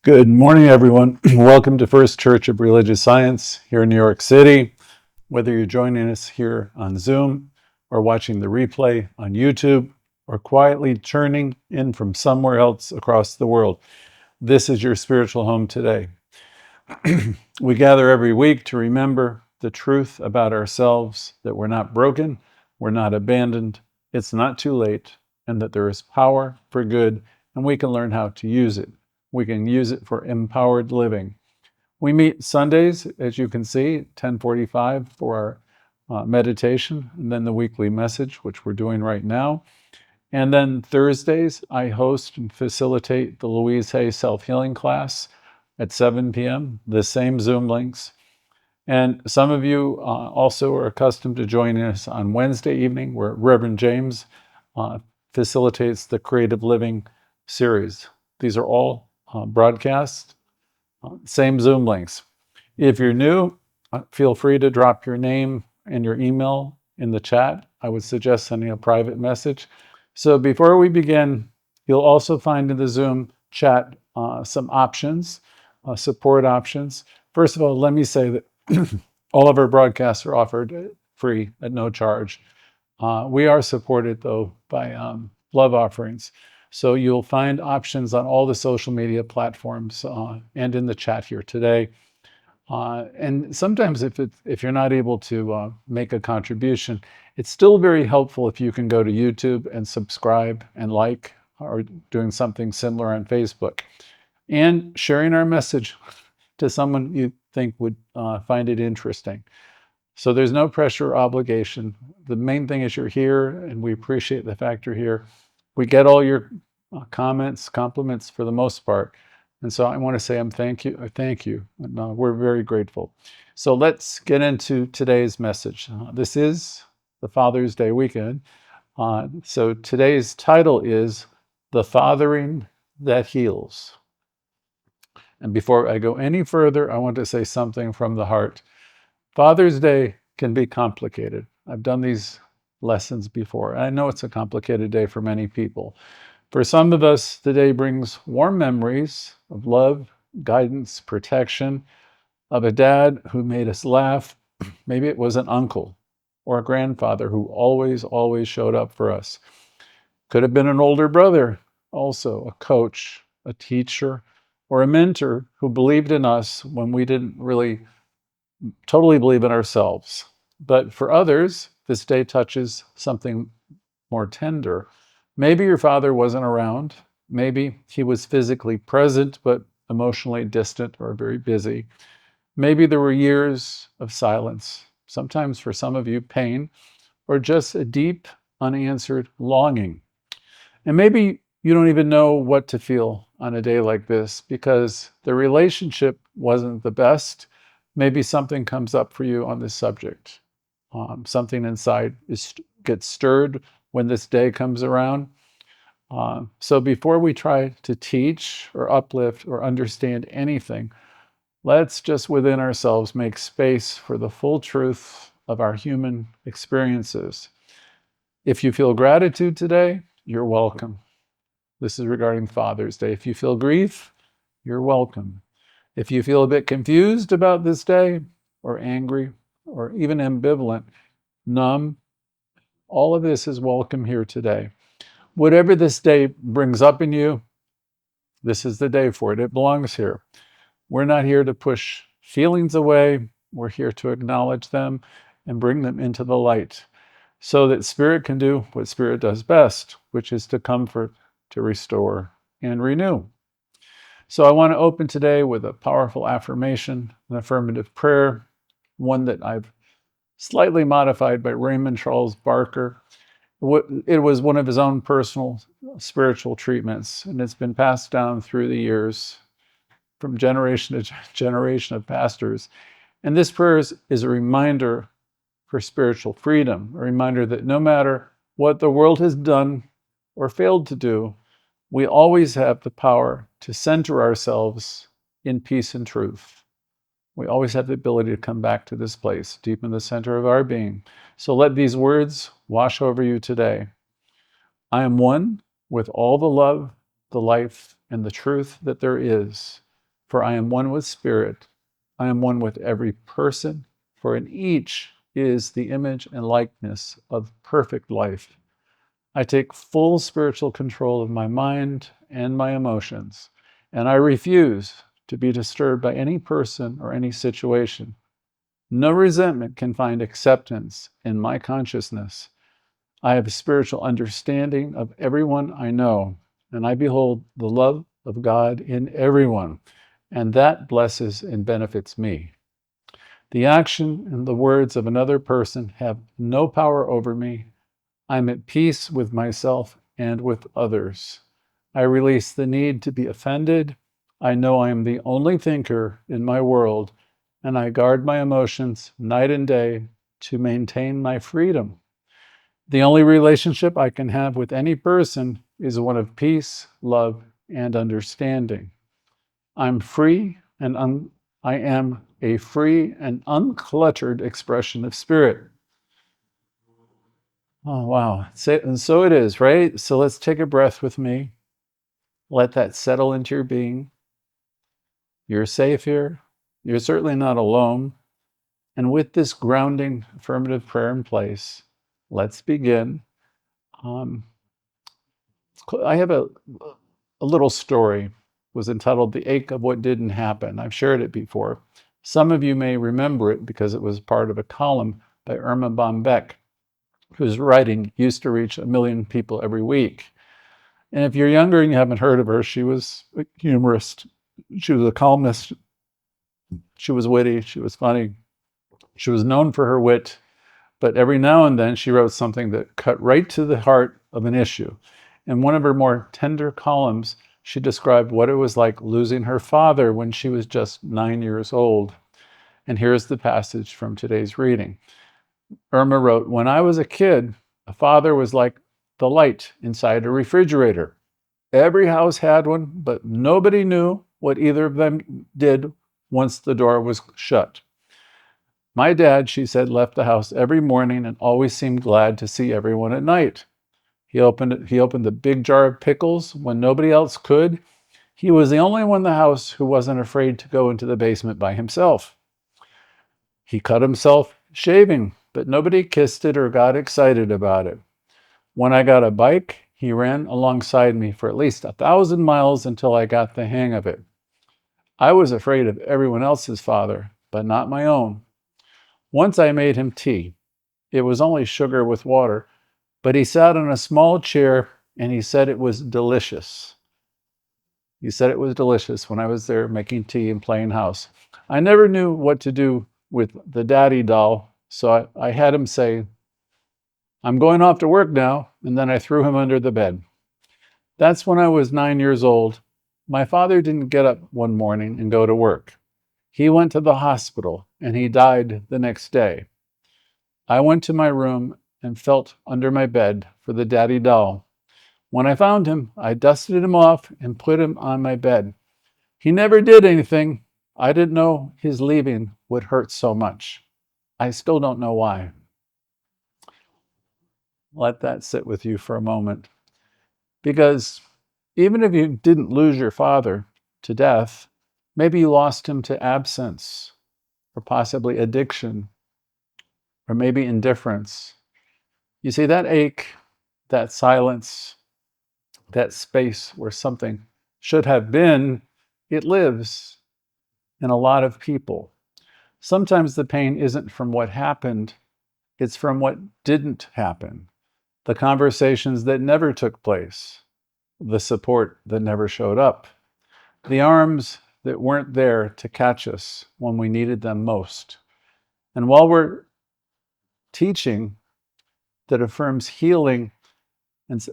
Good morning, everyone. Welcome to First Church of Religious Science here in New York City. Whether you're joining us here on Zoom or watching the replay on YouTube or quietly churning in from somewhere else across the world, this is your spiritual home today. We gather every week to remember the truth about ourselves, that we're not broken, we're not abandoned, it's not too late, and that there is power for good, and we can learn how to use it. We can use it for empowered living. We meet Sundays, as you can see, 10:45 for our meditation, and then the weekly message, which we're doing right now. And then Thursdays, I host and facilitate the Louise self-healing class at 7 p.m., the same Zoom links. And some of you also are accustomed to joining us on Wednesday evening, where Reverend James facilitates the Creative Living series. These are all broadcasts, same Zoom links. If you're new, feel free to drop your name and your email in the chat. I would suggest sending a private message. So before we begin, you'll also find in the Zoom chat some options, support options. First of all, let me say that all of our broadcasts are offered free at no charge. We are supported, though, by love offerings. So you'll find options on all the social media platforms and in the chat here today. And sometimes if you're not able to make a contribution, it's still very helpful if you can go to YouTube and subscribe and like, or doing something similar on Facebook. And sharing our message to someone you think would find it interesting. So there's no pressure or obligation. The main thing is you're here, and we appreciate the fact you're here. We get all your comments, compliments for the most part. And so I want to say thank you. And we're very grateful. So let's get into today's message. This is the Father's Day weekend. So today's title is The Fathering That Heals. And before I go any further, I want to say something from the heart. Father's Day can be complicated. I've done these lessons before. I know it's a complicated day for many people. For some of us, the day brings warm memories of love, guidance, protection, of a dad who made us laugh. Maybe it was an uncle or a grandfather who always showed up for us. Could have been an older brother, also a coach, a teacher, or a mentor who believed in us when we didn't really totally believe in ourselves. But for others, this day touches something more tender. Maybe your father wasn't around. Maybe he was physically present, but emotionally distant or very busy. Maybe there were years of silence, sometimes for some of you, pain, or just a deep, unanswered longing. And maybe you don't even know what to feel on a day like this because the relationship wasn't the best. Maybe something comes up for you on this subject. Something inside gets stirred when this day comes around. So before we try to teach or uplift or understand anything, let's just within ourselves make space for the full truth of our human experiences. If you feel gratitude today, you're welcome. This is regarding Father's Day. If you feel grief, you're welcome. If you feel a bit confused about this day, or angry, or even ambivalent, numb, all of this is welcome here today. Whatever this day brings up in you, this is the day for it. It belongs here. We're not here to push feelings away. We're here to acknowledge them and bring them into the light so that Spirit can do what Spirit does best, which is to comfort, to restore, and renew. So I want to open today with a powerful affirmation, an affirmative prayer, one that I've slightly modified by Raymond Charles Barker. It was one of his own personal spiritual treatments, and it's been passed down through the years from generation to generation of pastors. And this prayer is a reminder for spiritual freedom, a reminder that no matter what the world has done or failed to do, we always have the power to center ourselves in peace and truth. We always have the ability to come back to this place, deep in the center of our being. So let these words wash over you today. I am one with all the love, the life, and the truth that there is. For I am one with spirit. I am one with every person, for in each is the image and likeness of perfect life. I take full spiritual control of my mind and my emotions, and I refuse to be disturbed by any person or any situation. No resentment can find acceptance in my consciousness. I have a spiritual understanding of everyone I know, and I behold the love of God in everyone, and that blesses and benefits me. The action and the words of another person have no power over me. I'm at peace with myself and with others. I release the need to be offended. I know I am the only thinker in my world, and I guard my emotions night and day to maintain my freedom. The only relationship I can have with any person is one of peace, love, and understanding. I'm free and I am a free and uncluttered expression of spirit. Oh, wow. And so it is, right? So let's take a breath with me. Let that settle into your being. You're safe here. You're certainly not alone. And with this grounding affirmative prayer in place, let's begin. Um, I have a little story. It was entitled The Ache of What Didn't Happen. I've shared it before. Some of you may remember it because it was part of a column by Irma Bombeck, whose writing used to reach 1 million people every week. And if you're younger and you haven't heard of her, she was a humorist. She was a columnist. She was witty. She was funny. She was known for her wit. But every now and then she wrote something that cut right to the heart of an issue. In one of her more tender columns, she described what it was like losing her father when she was just 9 years old. And here's the passage from today's reading. Irma wrote, "When I was a kid, a father was like the light inside a refrigerator. Every house had one, but nobody knew what either of them did once the door was shut. My dad," she said, "left the house every morning and always seemed glad to see everyone at night. He opened the big jar of pickles when nobody else could. He was the only one in the house who wasn't afraid to go into the basement by himself. He cut himself shaving, but nobody kissed it or got excited about it. When I got a bike, he ran alongside me for at least 1,000 miles until I got the hang of it. I was afraid of everyone else's father, but not my own. Once I made him tea. It was only sugar with water, but he sat on a small chair and he said it was delicious. He said it was delicious when I was there making tea and playing house. I never knew what to do with the daddy doll, so I had him say, 'I'm going off to work now,' and then I threw him under the bed. That's when I was 9 years old. My father didn't get up one morning and go to work. He went to the hospital and he died the next day. I went to my room and felt under my bed for the daddy doll. When I found him, I dusted him off and put him on my bed. He never did anything. I didn't know his leaving would hurt so much. I still don't know why." Let that sit with you for a moment. Because even if you didn't lose your father to death, maybe you lost him to absence or possibly addiction or maybe indifference. You see, that ache, that silence, that space where something should have been, it lives in a lot of people. Sometimes the pain isn't from what happened, it's from what didn't happen. The conversations that never took place, the support that never showed up, the arms that weren't there to catch us when we needed them most. And while we're teaching that affirms healing,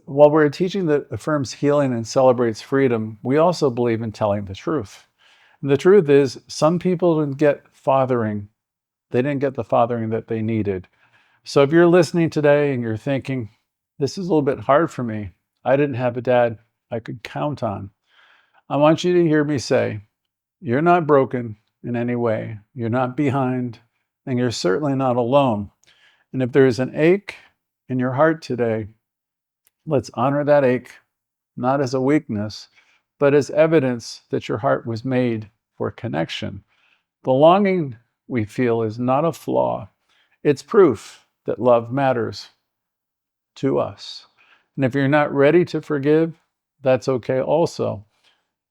while we're teaching that affirms healing and celebrates freedom, we also believe in telling the truth. And the truth is, some people didn't get fathering. They didn't get the fathering that they needed. So if you're listening today and you're thinking, this is a little bit hard for me, I didn't have a dad I could count on, I want you to hear me say, you're not broken in any way. You're not behind, and you're certainly not alone. And if there is an ache in your heart today, let's honor that ache, not as a weakness, but as evidence that your heart was made for connection. The longing we feel is not a flaw. It's proof that love matters to us. And if you're not ready to forgive, that's okay also.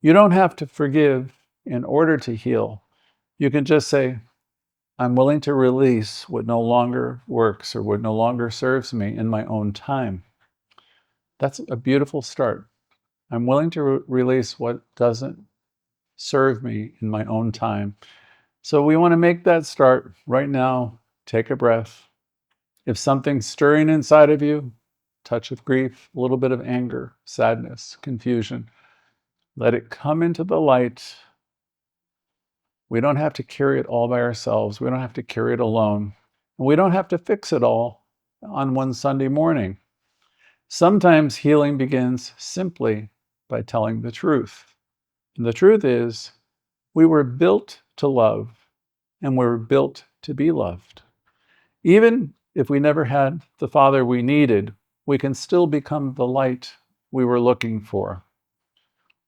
You don't have to forgive in order to heal. You can just say, I'm willing to release what no longer works or what no longer serves me in my own time. That's a beautiful start. I'm willing to release what doesn't serve me in my own time. So we want to make that start right now. Take a breath. If something's stirring inside of you, touch of grief, a little bit of anger, sadness, confusion, let it come into the light. We don't have to carry it all by ourselves. We don't have to carry it alone. And we don't have to fix it all on one Sunday morning. Sometimes healing begins simply by telling the truth. And the truth is, we were built to love, and we're built to be loved. Even if we never had the Father we needed, we can still become the light we were looking for.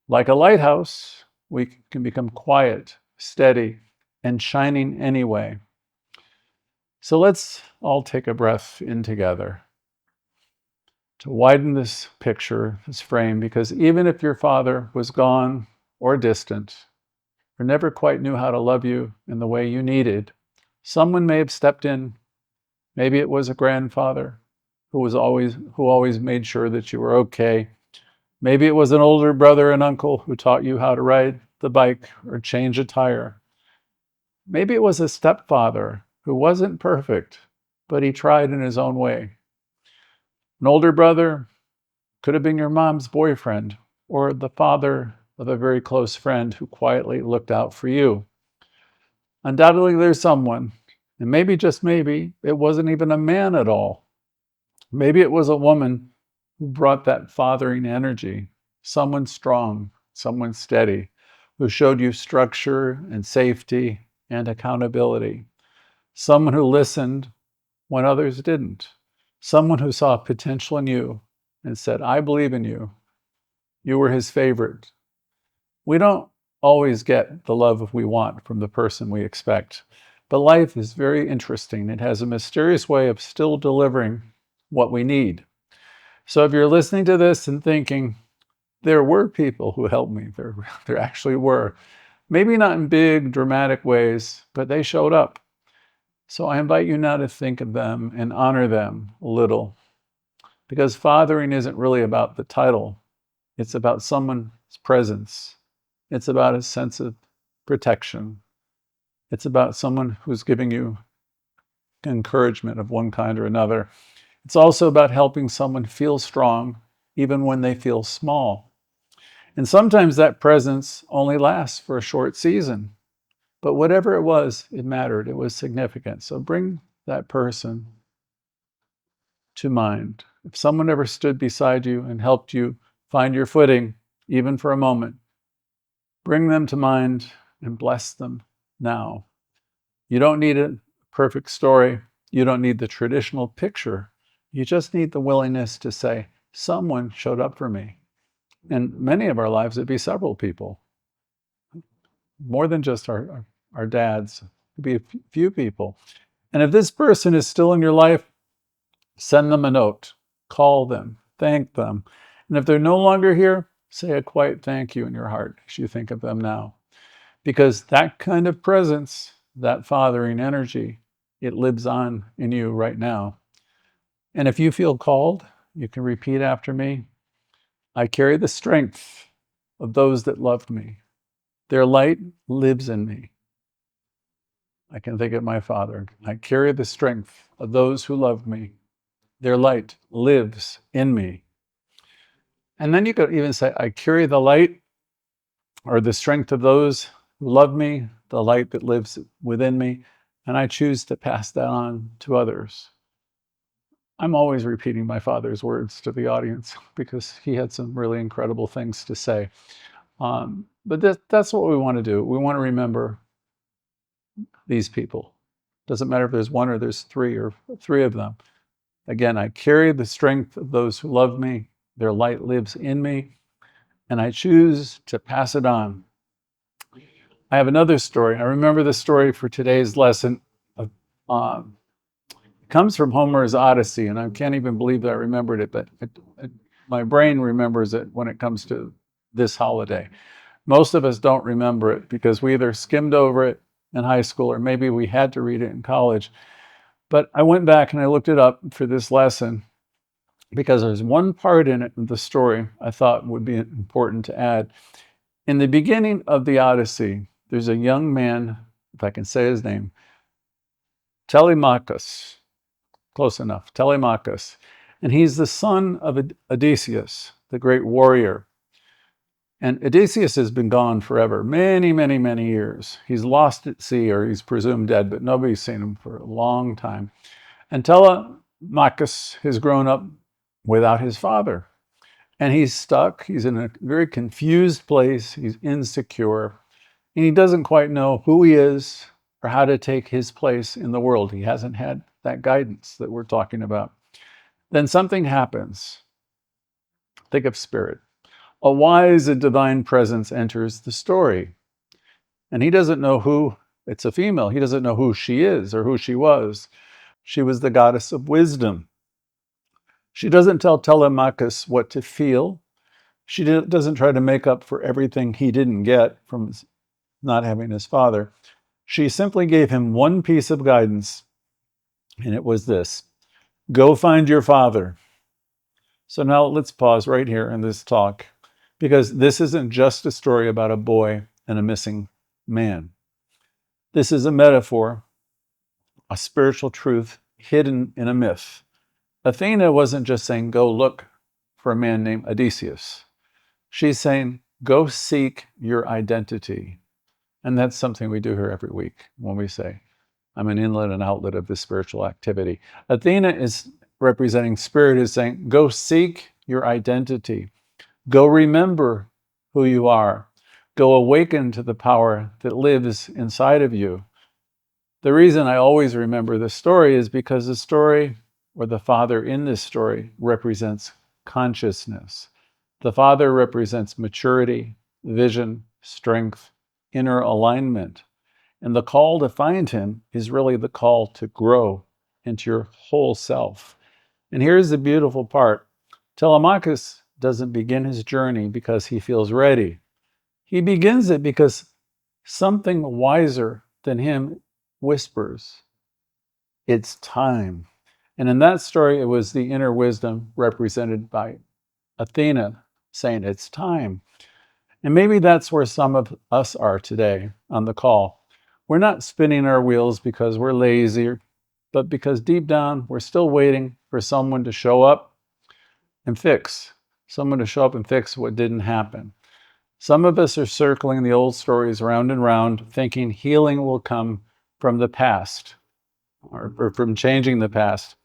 Like a lighthouse, we can become quiet, steady, and shining anyway. So let's all take a breath in together to widen this picture, this frame, because even if your father was gone or distant, or never quite knew how to love you in the way you needed, someone may have stepped in. Maybe it was a grandfather who always made sure that you were okay. Maybe it was an older brother and uncle who taught you how to ride the bike or change a tire. Maybe it was a stepfather who wasn't perfect, but he tried in his own way. An older brother could have been your mom's boyfriend or the father of a very close friend who quietly looked out for you. Undoubtedly, there's someone, and maybe, just maybe, it wasn't even a man at all. Maybe it was a woman who brought that fathering energy, someone strong, someone steady, who showed you structure and safety and accountability, someone who listened when others didn't, someone who saw potential in you and said, I believe in you. You were his favorite. We don't always get the love we want from the person we expect, but life is very interesting. It has a mysterious way of still delivering what we need. So if you're listening to this and thinking, there were people who helped me, there actually were, maybe not in big dramatic ways, but they showed up. So I invite you now to think of them and honor them a little, because fathering isn't really about the title. It's about someone's presence. It's about a sense of protection. It's about someone who's giving you encouragement of one kind or another. It's also about helping someone feel strong even when they feel small. And sometimes that presence only lasts for a short season. But whatever it was, it mattered. It was significant. So bring that person to mind. If someone ever stood beside you and helped you find your footing, even for a moment, bring them to mind and bless them now. You don't need a perfect story. You don't need the traditional picture. You just need the willingness to say, someone showed up for me. In many of our lives, it'd be several people, more than just our dads. It'd be a few people. And if this person is still in your life, send them a note, call them, thank them. And if they're no longer here, say a quiet thank you in your heart as you think of them now. Because that kind of presence, that fathering energy, it lives on in you right now. And if you feel called, you can repeat after me. I carry the strength of those that loved me. Their light lives in me. I can think of my father. I carry the strength of those who loved me. Their light lives in me. And then you could even say, I carry the light or the strength of those who love me, the light that lives within me, and I choose to pass that on to others. I'm always repeating my father's words to the audience because he had some really incredible things to say. But that's what we want to do. We want to remember these people. Doesn't matter if there's one or there's three or three of them. Again, I carry the strength of those who love me. Their light lives in me, and I choose to pass it on. I have another story. I remember the story for today's lesson. Um, it comes from Homer's Odyssey, and I can't even believe that I remembered it, but my brain remembers it when it comes to this holiday. Most of us don't remember it because we either skimmed over it in high school or maybe we had to read it in college. But I went back and I looked it up for this lesson because there's one part in it, in the story, I thought would be important to add. In the beginning of the Odyssey, there's a young man, if I can say his name, Telemachus. Close enough, Telemachus. And he's the son of Odysseus, the great warrior. And Odysseus has been gone forever, many, many, many years. He's lost at sea, or he's presumed dead, but nobody's seen him for a long time. And Telemachus has grown up without his father. And he's stuck. He's in a very confused place. He's insecure. And he doesn't quite know who he is or how to take his place in the world. He hasn't had that guidance that we're talking about. Then something happens. Think of spirit. A wise and divine presence enters the story. And he doesn't know who, it's a female, he doesn't know who she is or who she was. She was the goddess of wisdom. She doesn't tell Telemachus what to feel. She doesn't try to make up for everything he didn't get from not having his father. She simply gave him one piece of guidance, and it was this: go find your father. So now let's pause right here in this talk, because this isn't just a story about a boy and a missing man. This is a metaphor, a spiritual truth hidden in a myth. Athena wasn't just saying, go look for a man named Odysseus. She's saying, go seek your identity. And that's something we do here every week when we say, I'm an inlet and outlet of this spiritual activity. Athena is representing spirit, is saying, go seek your identity. Go remember who you are. Go awaken to the power that lives inside of you. The reason I always remember this story is because the story, or the father in this story, represents consciousness. The father represents maturity, vision, strength, inner alignment. And the call to find him is really the call to grow into your whole self. And here's the beautiful part. Telemachus doesn't begin his journey because he feels ready. He begins it because something wiser than him whispers, it's time. And in that story, it was the inner wisdom represented by Athena saying, it's time. And maybe that's where some of us are today on the call. We're not spinning our wheels because we're lazy, but because deep down, we're still waiting for someone to show up and fix. Someone to show up and fix what didn't happen. Some of us are circling the old stories round and round, thinking healing will come from the past or from changing the past.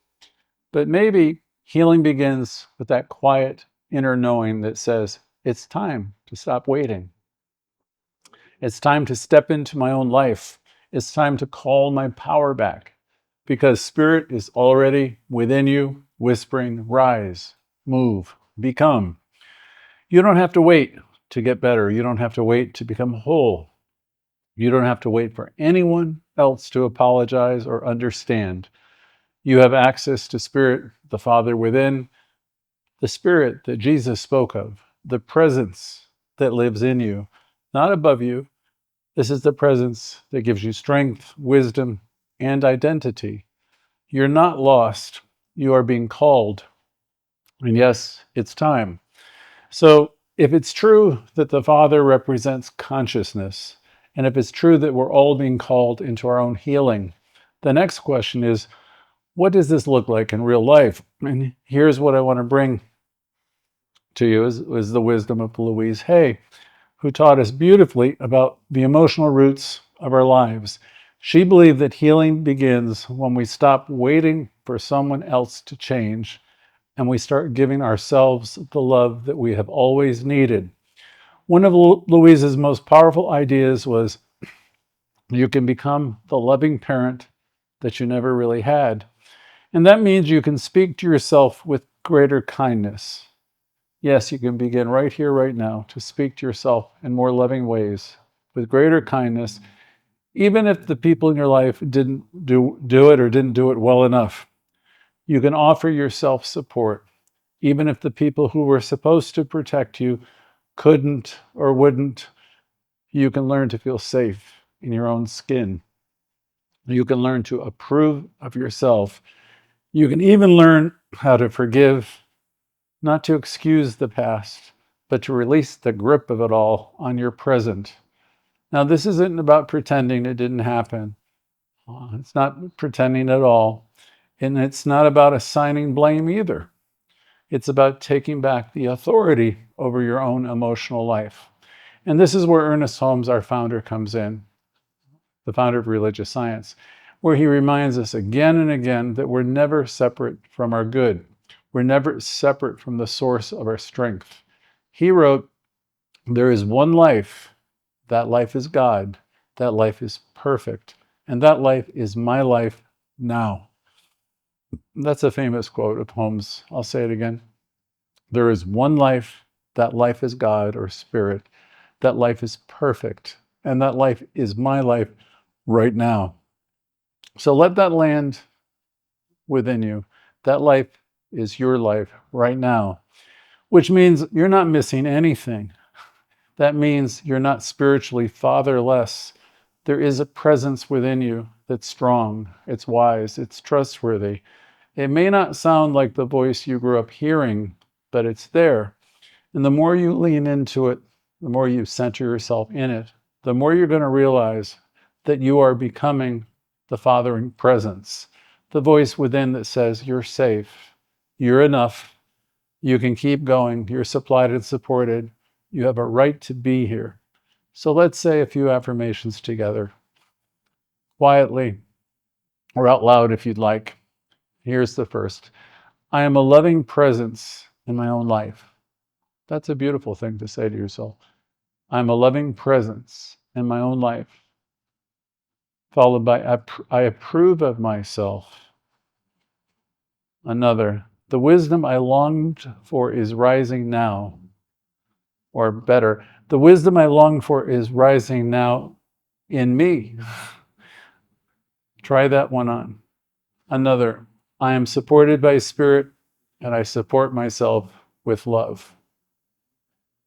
But maybe healing begins with that quiet inner knowing that says, it's time to stop waiting. It's time to step into my own life. It's time to call my power back, because spirit is already within you, whispering, rise, move, become. You don't have to wait to get better. You don't have to wait to become whole. You don't have to wait for anyone else to apologize or understand. You have access to Spirit, the Father within, the Spirit that Jesus spoke of, the presence that lives in you, not above you. This is the presence that gives you strength, wisdom, and identity. You're not lost. You are being called. And yes, it's time. So if it's true that the Father represents consciousness, and if it's true that we're all being called into our own healing, the next question is, what does this look like in real life? And here's what I want to bring to you is the wisdom of Louise Hay, who taught us beautifully about the emotional roots of our lives. She believed that healing begins when we stop waiting for someone else to change and we start giving ourselves the love that we have always needed. One of Louise's most powerful ideas was, you can become the loving parent that you never really had. And that means you can speak to yourself with greater kindness. Yes, you can begin right here, right now, to speak to yourself in more loving ways. with greater kindness, even if the people in your life didn't do it or didn't do it well enough. You can offer yourself support, even if the people who were supposed to protect you couldn't or wouldn't. You can learn to feel safe in your own skin. You can learn to approve of yourself. You can even learn how to forgive, not to excuse the past, but to release the grip of it all on your present. Now, this isn't about pretending it didn't happen. It's not pretending at all. And it's not about assigning blame either. It's about taking back the authority over your own emotional life. And this is where Ernest Holmes, our founder, comes in, the founder of religious science, where he reminds us again and again that we're never separate from our good. We're never separate from the source of our strength. He wrote, "There is one life. That life is God. That life is perfect. And that life is my life now." That's a famous quote of Holmes. I'll say it again. There is one life. That life is God or spirit. That life is perfect. And that life is my life right now. So let that land within you. That life is your life right now, which means you're not missing anything. That means you're not spiritually fatherless. There is a presence within you that's strong, it's wise, it's trustworthy. It may not sound like the voice you grew up hearing, but it's there. And the more you lean into it, the more you center yourself in it, the more you're going to realize that you are becoming the fathering presence, the voice within that says, you're safe, you're enough, you can keep going, you're supplied and supported, you have a right to be here. So let's say a few affirmations together, quietly or out loud if you'd like. Here's the first. I am a loving presence in my own life. That's a beautiful thing to say to yourself. I'm a loving presence in my own life. Followed by, I approve of myself. Another, the wisdom I longed for is rising now. Or better, the wisdom I long for is rising now in me. Try that one on. Another, I am supported by Spirit and I support myself with love.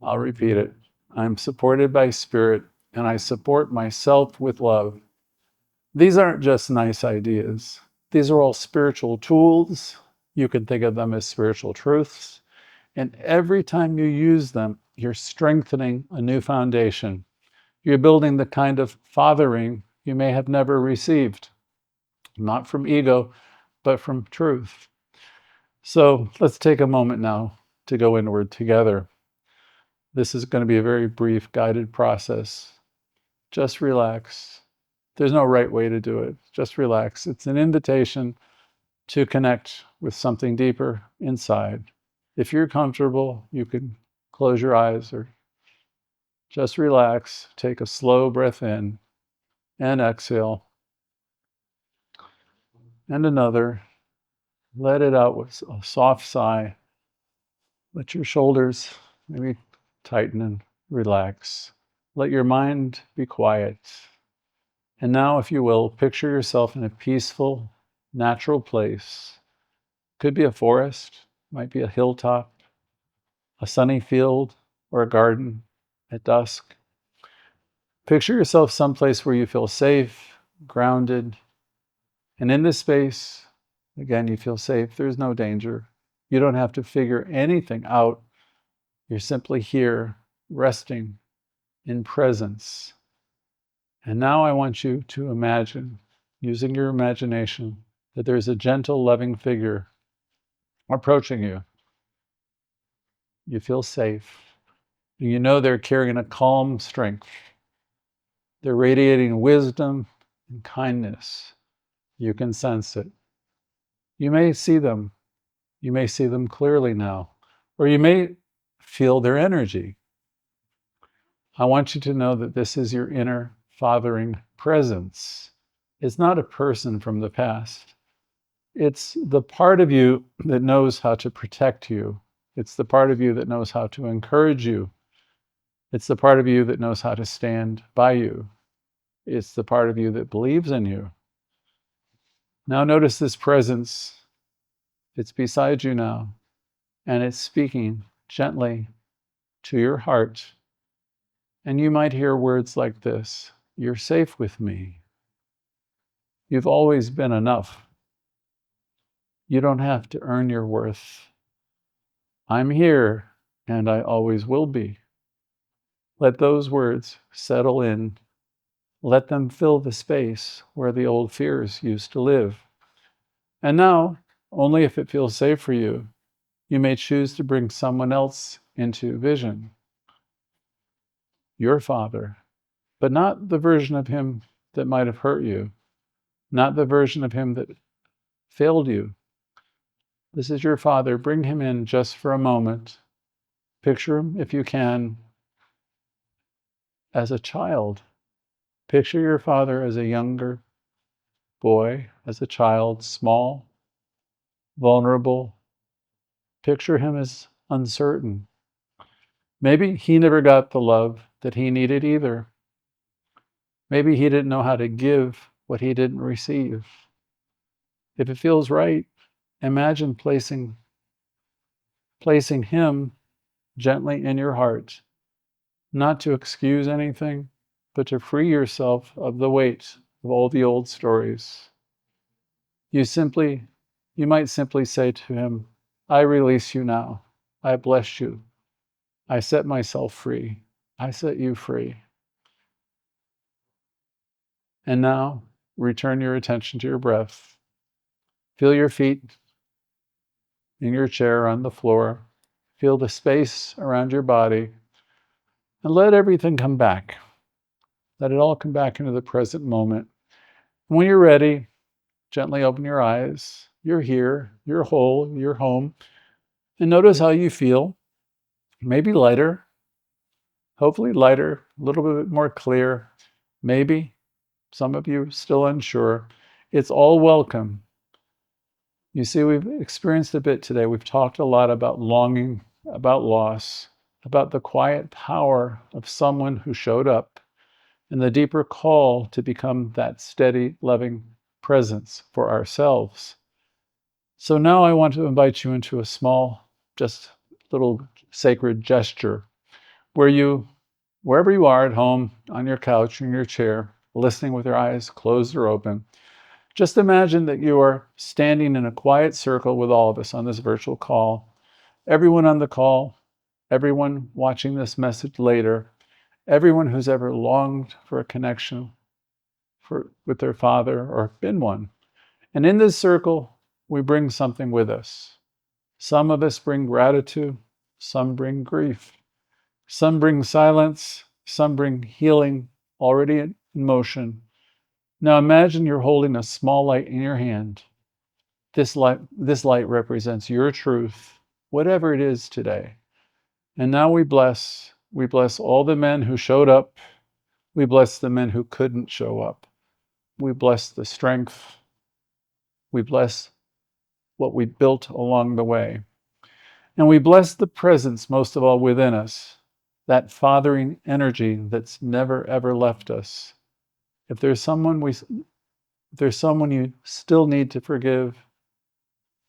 I'll repeat it. I'm supported by Spirit and I support myself with love. These aren't just nice ideas. These are all spiritual tools. You can think of them as spiritual truths. And every time you use them, you're strengthening a new foundation. You're building the kind of fathering you may have never received, not from ego, but from truth. So let's take a moment now to go inward together. This is going to be a very brief guided process. Just relax. There's no right way to do it. Just relax. It's an invitation to connect with something deeper inside. If you're comfortable, you can close your eyes or just relax. Take a slow breath in and exhale. And another. Let it out with a soft sigh. Let your shoulders maybe tighten and relax. Let your mind be quiet. And now, if you will, picture yourself in a peaceful, natural place. Could be a forest, might be a hilltop, a sunny field, or a garden at dusk. Picture yourself someplace where you feel safe, grounded, and in this space, again, you feel safe. There's no danger. You don't have to figure anything out. You're simply here, resting in presence. And now I want you to imagine, using your imagination, that there's a gentle, loving figure approaching you. You feel safe. You know they're carrying a calm strength. They're radiating wisdom and kindness. You can sense it. You may see them. You may see them clearly now. Or you may feel their energy. I want you to know that this is your inner fathering presence. It's not a person from the past. It's the part of you that knows how to protect you. It's the part of you that knows how to encourage you. It's the part of you that knows how to stand by you. It's the part of you that believes in you. Now notice this presence. It's beside you now, and it's speaking gently to your heart. And you might hear words like this: you're safe with me. You've always been enough. You don't have to earn your worth. I'm here, and I always will be. Let those words settle in. Let them fill the space where the old fears used to live. And now, only if it feels safe for you, you may choose to bring someone else into vision. Your father, but not the version of him that might have hurt you, not the version of him that failed you. This is your father. Bring him in just for a moment. Picture him, if you can, as a child. Picture your father as a younger boy, as a child, small, vulnerable. Picture him as uncertain. Maybe he never got the love that he needed either. Maybe he didn't know how to give what he didn't receive. If it feels right, imagine placing him gently in your heart, not to excuse anything, but to free yourself of the weight of all the old stories. You might simply say to him, I release you now. I bless you. I set myself free. I set you free. And now, return your attention to your breath. Feel your feet in your chair on the floor. Feel the space around your body. And let everything come back. Let it all come back into the present moment. And when you're ready, gently open your eyes. You're here. You're whole. You're home. And notice how you feel. Maybe lighter. Hopefully lighter. A little bit more clear. Maybe. Some of you still unsure. It's all welcome. You see, we've experienced a bit today. We've talked a lot about longing, about loss, about the quiet power of someone who showed up, and the deeper call to become that steady, loving presence for ourselves. So now I want to invite you into a small, just little sacred gesture wherever you are at home, on your couch, in your chair, listening with your eyes closed or open, just imagine that you are standing in a quiet circle with all of us on this virtual call. Everyone on the call, everyone watching this message later, everyone who's ever longed for a connection with their father or been one. And in this circle, we bring something with us. Some of us bring gratitude, some bring grief, some bring silence, some bring healing already in motion. Now imagine you're holding a small light in your hand. This light represents your truth, whatever it is today. And now we bless all the men who showed up. We bless the men who couldn't show up. We bless the strength. We bless what we built along the way. And we bless the presence, most of all, within us, that fathering energy that's never, ever left us. If there's someone you still need to forgive,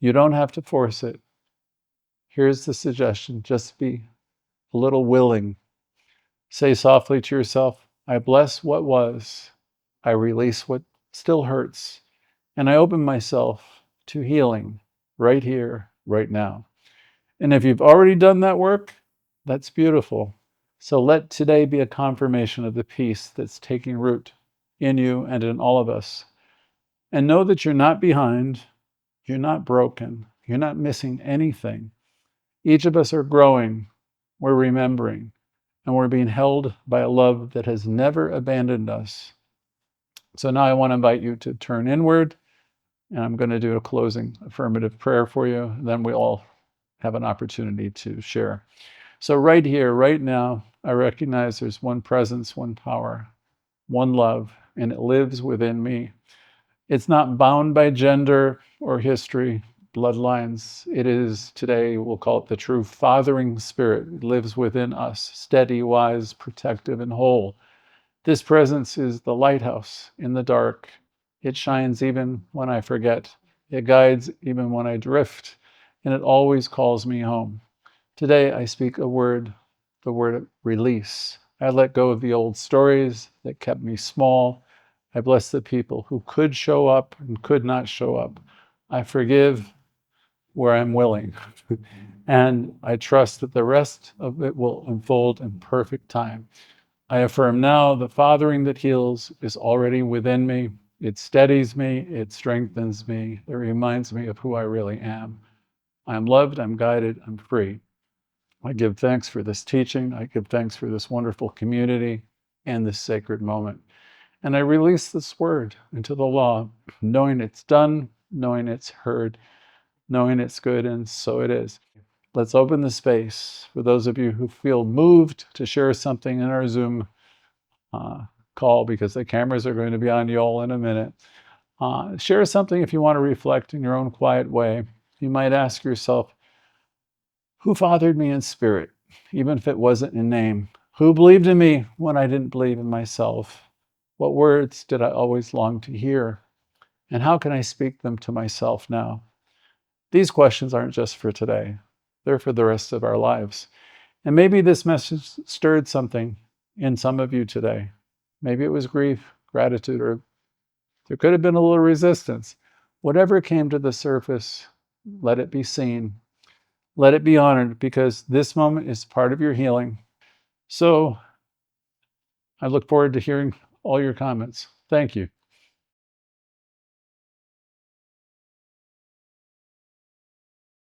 you don't have to force it. Here's the suggestion: just be a little willing. Say softly to yourself, I bless what was, I release what still hurts, and I open myself to healing right here, right now. And if you've already done that work, that's beautiful. So let today be a confirmation of the peace that's taking root in you and in all of us. And know that you're not behind, you're not broken, you're not missing anything. Each of us are growing, we're remembering, and we're being held by a love that has never abandoned us. So now I want to invite you to turn inward, and I'm going to do a closing affirmative prayer for you. And then we all have an opportunity to share. So right here, right now, I recognize there's one presence, one power, one love, and it lives within me. It's not bound by gender or history. bloodlines. It is today, we'll call it the true fathering spirit. It lives within us, steady, wise, protective, and whole. This presence is the lighthouse in the dark. It shines even when I forget. It guides even when I drift, and it always calls me home. Today I speak a word, the word release. I let go of the old stories that kept me small. I bless the people who could show up and could not show up. I forgive where I'm willing. And I trust that the rest of it will unfold in perfect time. I affirm now the fathering that heals is already within me. It steadies me, it strengthens me, it reminds me of who I really am. I'm loved, I'm guided, I'm free. I give thanks for this teaching. I give thanks for this wonderful community and this sacred moment. And I release this word into the law, knowing it's done, knowing it's heard, knowing it's good, and so it is. Let's open the space for those of you who feel moved to share something in our Zoom call, because the cameras are going to be on you all in a minute. Share something if you want to reflect in your own quiet way. You might ask yourself, who fathered me in spirit, even if it wasn't in name? Who believed in me when I didn't believe in myself? What words did I always long to hear? And how can I speak them to myself now? These questions aren't just for today. They're for the rest of our lives. And maybe this message stirred something in some of you today. Maybe it was grief, gratitude, or there could have been a little resistance. Whatever came to the surface, let it be seen. Let it be honored, because this moment is part of your healing. So I look forward to hearing all your comments. Thank you.